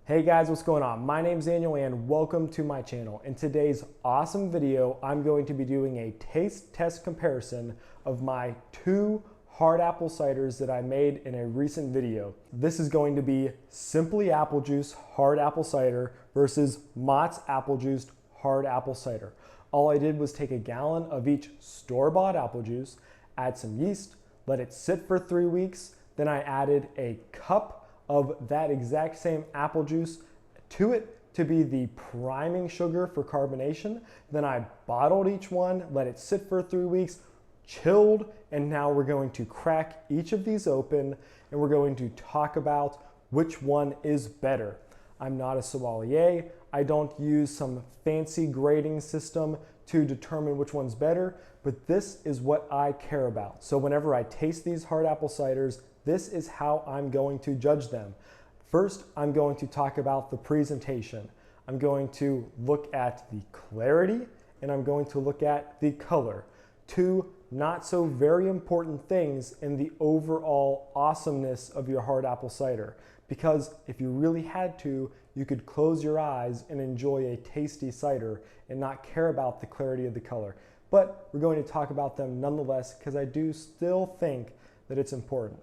Hey guys, what's going on? My name's Daniel and welcome to my channel. In today's awesome video, I'm going to be doing a taste test comparison of my two hard apple ciders that I made in a recent video. This is going to be Simply Apple Juice hard apple cider versus Mott's apple juice hard apple cider. All I did was take a gallon of each store-bought apple juice, add some yeast, let it sit for 3 weeks, then I added a cup of that exact same apple juice to it to be the priming sugar for carbonation. Then I bottled each one, let it sit for 3 weeks, chilled, and now we're going to crack each of these open and we're going to talk about which one is better. I'm not a sommelier. I don't use some fancy grading system to determine which one's better, but this is what I care about. So whenever I taste these hard apple ciders, this is how I'm going to judge them. First, I'm going to talk about the presentation. I'm going to look at the clarity and I'm going to look at the color. Two not so very important things in the overall awesomeness of your hard apple cider. Because if you really had to, you could close your eyes and enjoy a tasty cider and not care about the clarity of the color. But we're going to talk about them nonetheless because I do still think that it's important.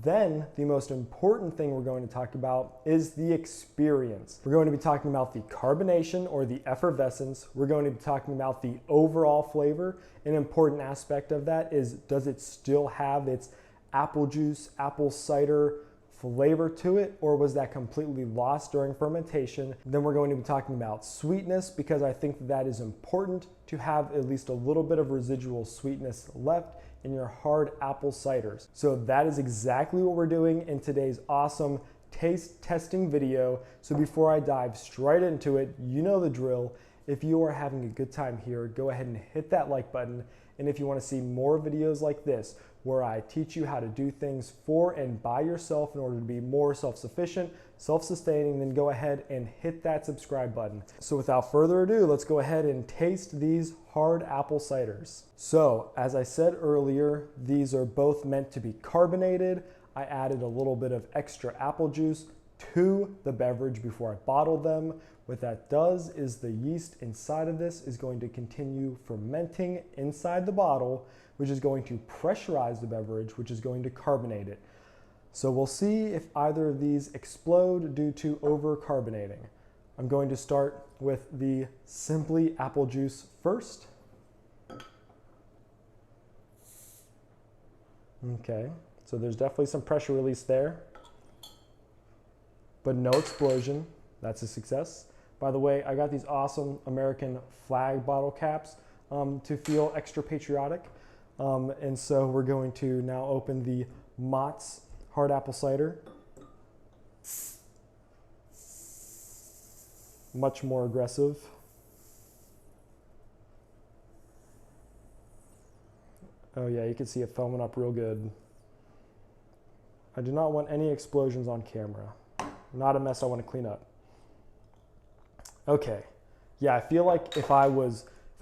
Then the most important thing we're going to talk about is the experience. We're going to be talking about the carbonation or the effervescence. We're going to be talking about the overall flavor. An important aspect of that is, does it still have its apple juice, apple cider flavor to it, or was that completely lost during fermentation? Then we're going to be talking about sweetness because I think that is important to have at least a little bit of residual sweetness left in your hard apple ciders. So that is exactly what we're doing in today's awesome taste testing video. So before I dive straight into it, you know the drill. If you are having a good time here, go ahead and hit that like button. And if you want to see more videos like this, where I teach you how to do things for and by yourself in order to be more self-sufficient, self-sustaining, then go ahead and hit that subscribe button. So without further ado, let's go ahead and taste these hard apple ciders. So as I said earlier, these are both meant to be carbonated. I added a little bit of extra apple juice to the beverage before I bottled them. What that does is the yeast inside of this is going to continue fermenting inside the bottle, which is going to pressurize the beverage, which is going to carbonate it. So we'll see if either of these explode due to over-carbonating. I'm going to start with the Simply Apple Juice first. Okay, so there's definitely some pressure release there, but no explosion. That's a success. By the way, I got these awesome American flag bottle caps to feel extra patriotic. And so we're going to now open the Mott's hard apple cider. Much more aggressive. Oh yeah, you can see it foaming up real good. I do not want any explosions on camera. Not a mess I want to clean up. Okay, yeah, I feel like if I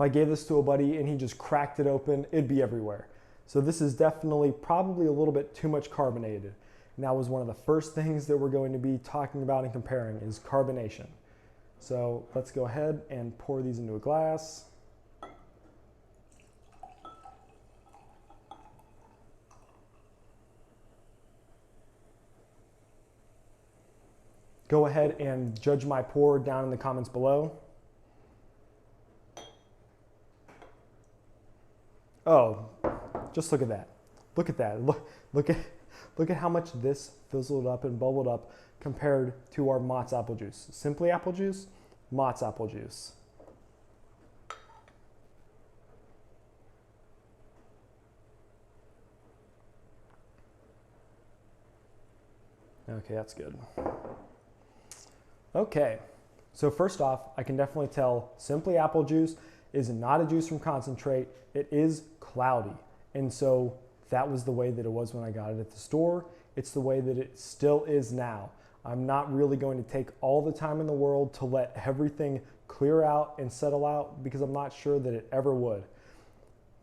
gave this to a buddy and he just cracked it open, it'd be everywhere. So this is definitely probably a little bit too much carbonated. And that was one of the first things that we're going to be talking about and comparing is carbonation. So let's go ahead and pour these into a glass. Go ahead and judge my pour down in the comments below. Oh, just look at that. Look at that. Look at how much this fizzled up and bubbled up compared to our Mott's apple juice. Simply apple juice, Mott's apple juice. Okay, that's good. Okay, so first off, I can definitely tell Simply Apple Juice is not a juice from concentrate. It is cloudy. And so that was the way that it was when I got it at the store. It's the way that it still is now. I'm not really going to take all the time in the world to let everything clear out and settle out because I'm not sure that it ever would.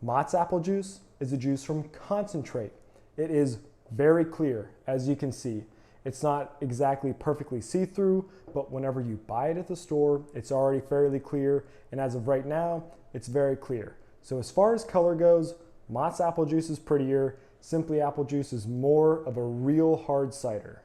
Mott's apple juice is a juice from concentrate. It is very clear, as you can see. It's not exactly perfectly see-through, but whenever you buy it at the store, it's already fairly clear. And as of right now, it's very clear. So as far as color goes, Mott's apple juice is prettier. Simply Apple Juice is more of a real hard cider.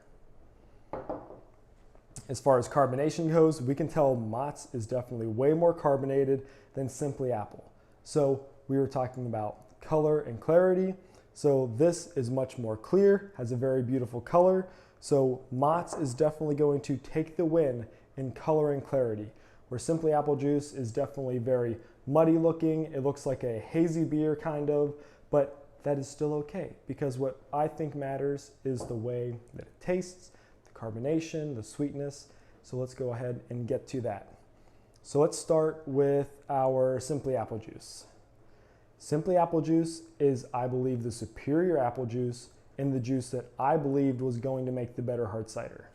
As far as carbonation goes, we can tell Mott's is definitely way more carbonated than Simply Apple. So we were talking about color and clarity. So this is much more clear, has a very beautiful color. So Mott's is definitely going to take the win in color and clarity, where Simply Apple Juice is definitely very muddy looking. It looks like a hazy beer kind of, but that is still okay, because what I think matters is the way that it tastes, the carbonation, the sweetness. So let's go ahead and get to that. So let's start with our Simply Apple Juice. Simply Apple Juice is, I believe, the superior apple juice and the juice that I believed was going to make the better hard cider.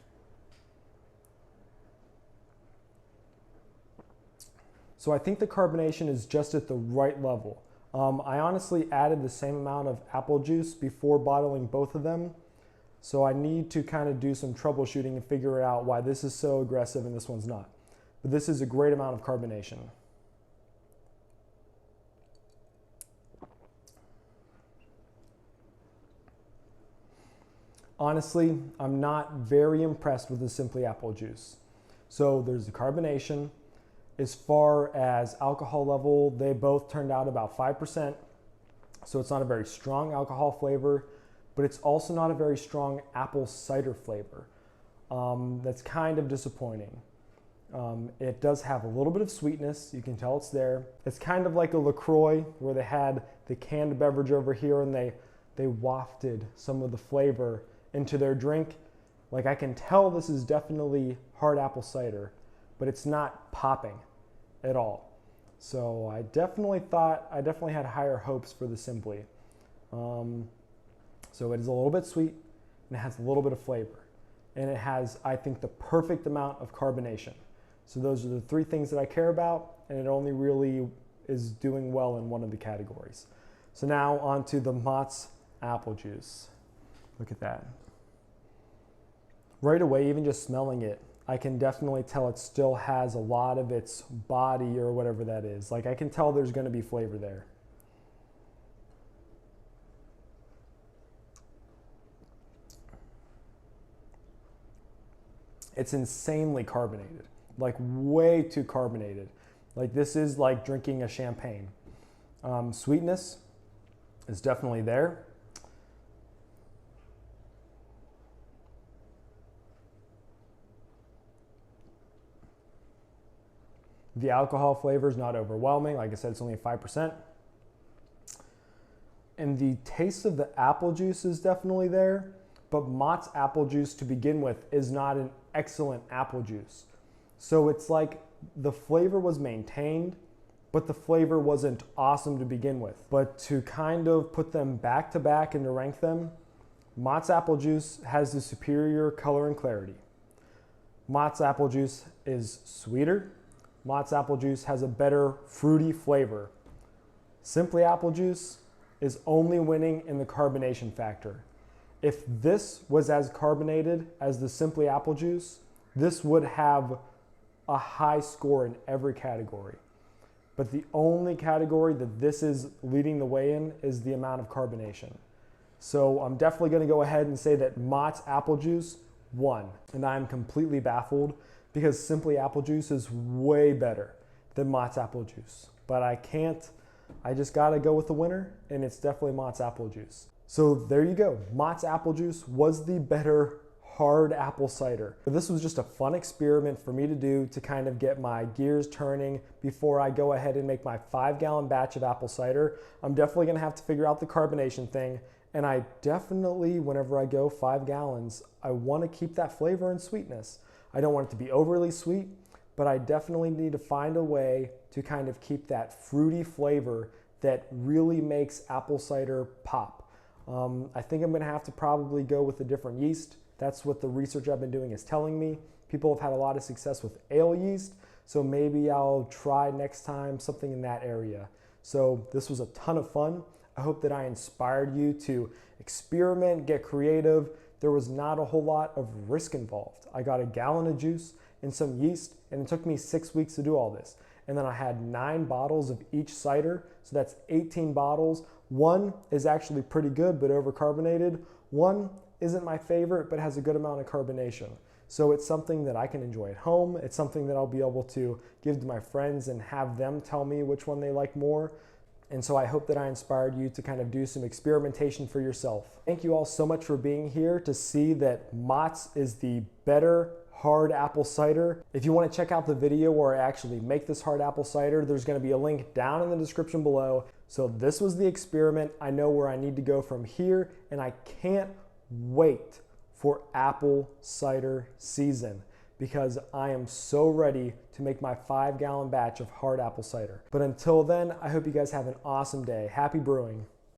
So I think the carbonation is just at the right level. I honestly added the same amount of apple juice before bottling both of them. So I need to kind of do some troubleshooting and figure out why this is so aggressive and this one's not. But this is a great amount of carbonation. Honestly, I'm not very impressed with the Simply Apple Juice. So there's the carbonation. As far as alcohol level, they both turned out about 5%. So it's not a very strong alcohol flavor, but it's also not a very strong apple cider flavor. That's kind of disappointing. It does have a little bit of sweetness. You can tell it's there. It's kind of like a LaCroix where they had the canned beverage over here and they wafted some of the flavor into their drink. Like, I can tell this is definitely hard apple cider, but it's not popping at all. So I definitely had higher hopes for the Simply. So it is a little bit sweet and it has a little bit of flavor. And it has, I think, the perfect amount of carbonation. So those are the three things that I care about, and it only really is doing well in one of the categories. So now on to the Mott's apple juice. Look at that. Right away, even just smelling it, I can definitely tell it still has a lot of its body or whatever that is. Like, I can tell there's going to be flavor there. It's insanely carbonated, like way too carbonated. Like, this is like drinking a champagne. Sweetness is definitely there. The alcohol flavor is not overwhelming. Like I said, it's only 5%. And the taste of the apple juice is definitely there, but Mott's apple juice to begin with is not an excellent apple juice. So it's like the flavor was maintained, but the flavor wasn't awesome to begin with. But to kind of put them back to back and to rank them, Mott's apple juice has the superior color and clarity. Mott's apple juice is sweeter. Mott's apple juice has a better fruity flavor. Simply Apple Juice is only winning in the carbonation factor. If this was as carbonated as the Simply Apple Juice, this would have a high score in every category. But the only category that this is leading the way in is the amount of carbonation. So I'm definitely going to go ahead and say that Mott's apple juice won. And I'm completely baffled because Simply Apple Juice is way better than Mott's apple juice. But I just got to go with the winner, and it's definitely Mott's apple juice. So there you go. Mott's apple juice was the better hard apple cider. But this was just a fun experiment for me to do to kind of get my gears turning before I go ahead and make my 5-gallon batch of apple cider. I'm definitely going to have to figure out the carbonation thing. And I definitely, whenever I go 5 gallons, I want to keep that flavor and sweetness. I don't want it to be overly sweet, but I definitely need to find a way to kind of keep that fruity flavor that really makes apple cider pop. I think I'm going to have to probably go with a different yeast. That's what the research I've been doing is telling me. People have had a lot of success with ale yeast, so maybe I'll try next time something in that area. So this was a ton of fun. I hope that I inspired you to experiment, get creative, there was not a whole lot of risk involved. I got a gallon of juice and some yeast, and it took me 6 weeks to do all this. And then I had 9 bottles of each cider, so that's 18 bottles. One is actually pretty good, but overcarbonated. One isn't my favorite, but has a good amount of carbonation. So it's something that I can enjoy at home. It's something that I'll be able to give to my friends and have them tell me which one they like more. And so I hope that I inspired you to kind of do some experimentation for yourself. Thank you all so much for being here to see that Mott's is the better hard apple cider. If you want to check out the video where I actually make this hard apple cider, there's going to be a link down in the description below. So this was the experiment. I know where I need to go from here, and I can't wait for apple cider season because I am so ready to make my 5-gallon batch of hard apple cider. But until then, I hope you guys have an awesome day. Happy brewing.